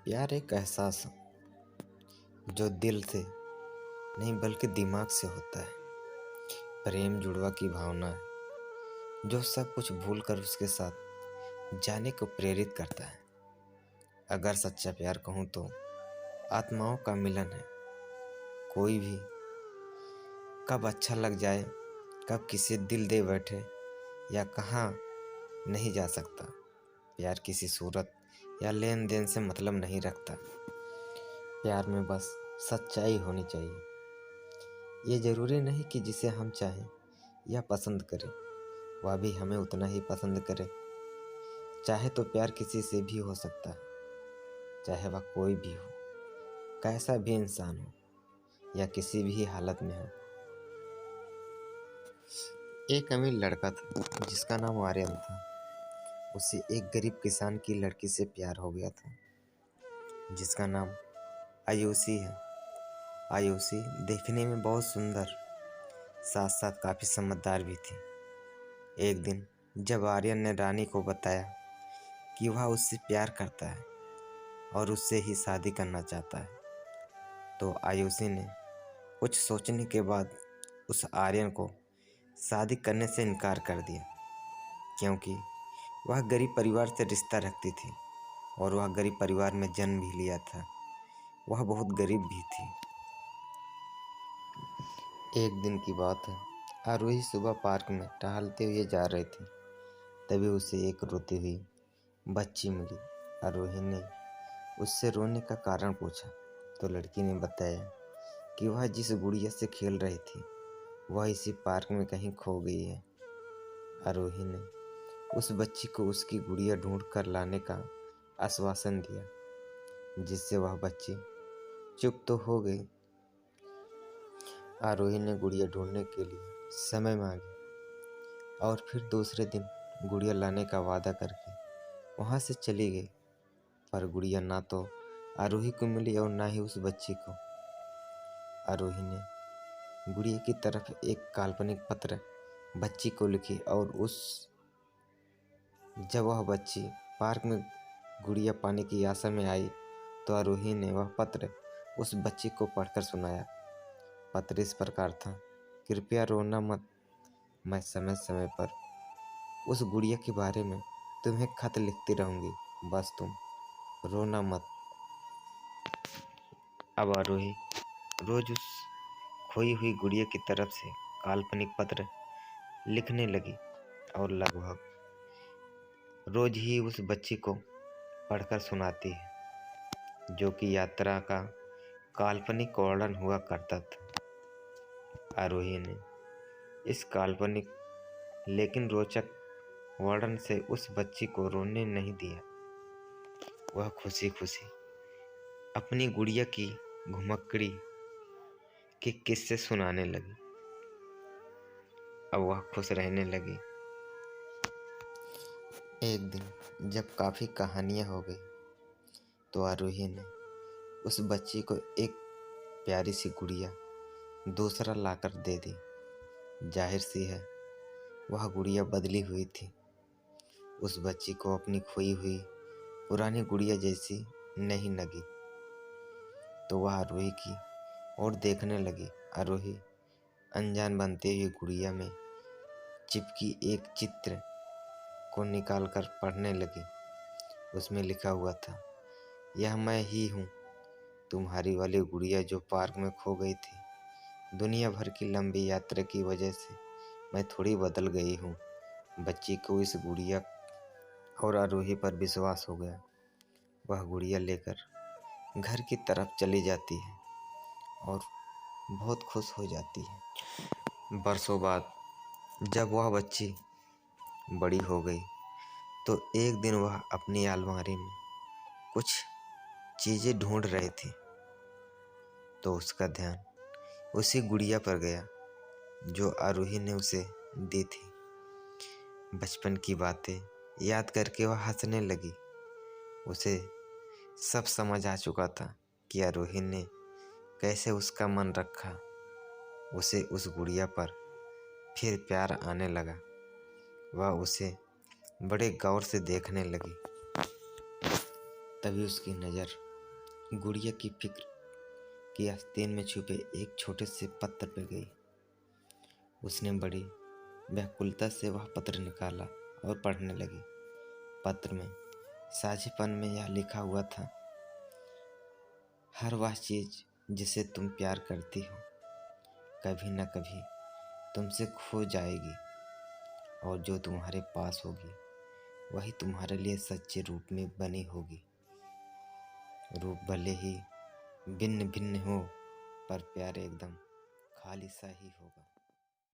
प्यार एक एहसास है जो दिल से नहीं बल्कि दिमाग से होता है। प्रेम जुड़वा की भावना है जो सब कुछ भूलकर उसके साथ जाने को प्रेरित करता है। अगर सच्चा प्यार कहूँ तो आत्माओं का मिलन है। कोई भी कब अच्छा लग जाए, कब किसी दिल दे बैठे या कहाँ नहीं जा सकता। प्यार किसी सूरत या लेन देन से मतलब नहीं रखता। प्यार में बस सच्चाई होनी चाहिए। ये ज़रूरी नहीं कि जिसे हम चाहें या पसंद करें वह भी हमें उतना ही पसंद करे। चाहे तो प्यार किसी से भी हो सकता है, चाहे वह कोई भी हो, कैसा भी इंसान हो या किसी भी हालत में हो। एक अमीर लड़का था जिसका नाम आर्यन था। उसे एक गरीब किसान की लड़की से प्यार हो गया था जिसका नाम आयुषी है। आयुषी देखने में बहुत सुंदर, साथ साथ काफ़ी समझदार भी थी। एक दिन जब आर्यन ने रानी को बताया कि वह उससे प्यार करता है और उससे ही शादी करना चाहता है, तो आयुषी ने कुछ सोचने के बाद उस आर्यन को शादी करने से इनकार कर दिया, क्योंकि वह गरीब परिवार से रिश्ता रखती थी और वह गरीब परिवार में जन्म भी लिया था। वह बहुत गरीब भी थी। एक दिन की बात है, आरोही सुबह पार्क में टहलते हुए जा रही थी। तभी उसे एक रोती हुई बच्ची मिली। आरोही ने उससे रोने का कारण पूछा तो लड़की ने बताया कि वह जिस गुड़िया से खेल रही थी वह इसी पार्क में कहीं खो गई है। आरोही ने उस बच्ची को उसकी गुड़िया ढूंढ कर लाने का आश्वासन दिया, जिससे वह बच्ची चुप तो हो गई। आरोही ने गुड़िया ढूंढने के लिए समय मांगी और फिर दूसरे दिन गुड़िया लाने का वादा करके वहाँ से चली गई। पर गुड़िया ना तो आरोही को मिली और ना ही उस बच्ची को। आरोही ने गुड़िया की तरफ एक काल्पनिक पत्र बच्ची को लिखी और जब वह बच्ची पार्क में गुड़िया पाने की आशा में आई तो आरोही ने वह पत्र उस बच्ची को पढ़कर सुनाया। पत्र इस प्रकार था, कृपया रोना मत, मैं समय समय पर उस गुड़िया के बारे में तुम्हें खत लिखती रहूंगी, बस तुम रोना मत। अब आरोही रोज उस खोई हुई गुड़िया की तरफ से काल्पनिक पत्र लिखने लगी और लगभग रोज ही उस बच्ची को पढ़कर सुनाती है, जो कि यात्रा का काल्पनिक वर्णन हुआ करता था। आरोही ने इस काल्पनिक लेकिन रोचक वर्णन से उस बच्ची को रोने नहीं दिया। वह खुशी खुशी अपनी गुड़िया की घुमक्कड़ी के किस्से सुनाने लगी। अब वह खुश रहने लगी। एक दिन जब काफ़ी कहानियाँ हो गई तो आरोही ने उस बच्ची को एक प्यारी सी गुड़िया दूसरा लाकर दे दी। जाहिर सी है वह गुड़िया बदली हुई थी। उस बच्ची को अपनी खोई हुई पुरानी गुड़िया जैसी नहीं लगी, तो वह आरोही की और देखने लगी। आरोही अनजान बनते हुए गुड़िया में चिपकी एक चित्र को निकालकर पढ़ने लगी। उसमें लिखा हुआ था, यह मैं ही हूँ, तुम्हारी वाली गुड़िया जो पार्क में खो गई थी। दुनिया भर की लंबी यात्रा की वजह से मैं थोड़ी बदल गई हूँ। बच्ची को इस गुड़िया और आरोही पर विश्वास हो गया। वह गुड़िया लेकर घर की तरफ चली जाती है और बहुत खुश हो जाती है। बरसों बाद जब वह बच्ची बड़ी हो गई तो एक दिन वह अपनी अलमारी में कुछ चीज़ें ढूंढ रही थी, तो उसका ध्यान उसी गुड़िया पर गया जो आरोही ने उसे दी थी। बचपन की बातें याद करके वह हंसने लगी। उसे सब समझ आ चुका था कि आरोही ने कैसे उसका मन रखा। उसे उस गुड़िया पर फिर प्यार आने लगा। वह उसे बड़े गौर से देखने लगी। तभी उसकी नज़र गुड़िया की फिक्र की आस्तीन में छुपे एक छोटे से पत्र पे गई। उसने बड़ी व्याकुलता से वह पत्र निकाला और पढ़ने लगी। पत्र में साझेपन में यह लिखा हुआ था, हर वह चीज जिसे तुम प्यार करती हो कभी न कभी तुमसे खो जाएगी, और जो तुम्हारे पास होगी वही तुम्हारे लिए सच्चे रूप में बनी होगी। रूप भले ही भिन्न भिन्न हो, पर प्यार एकदम खाली सा ही होगा।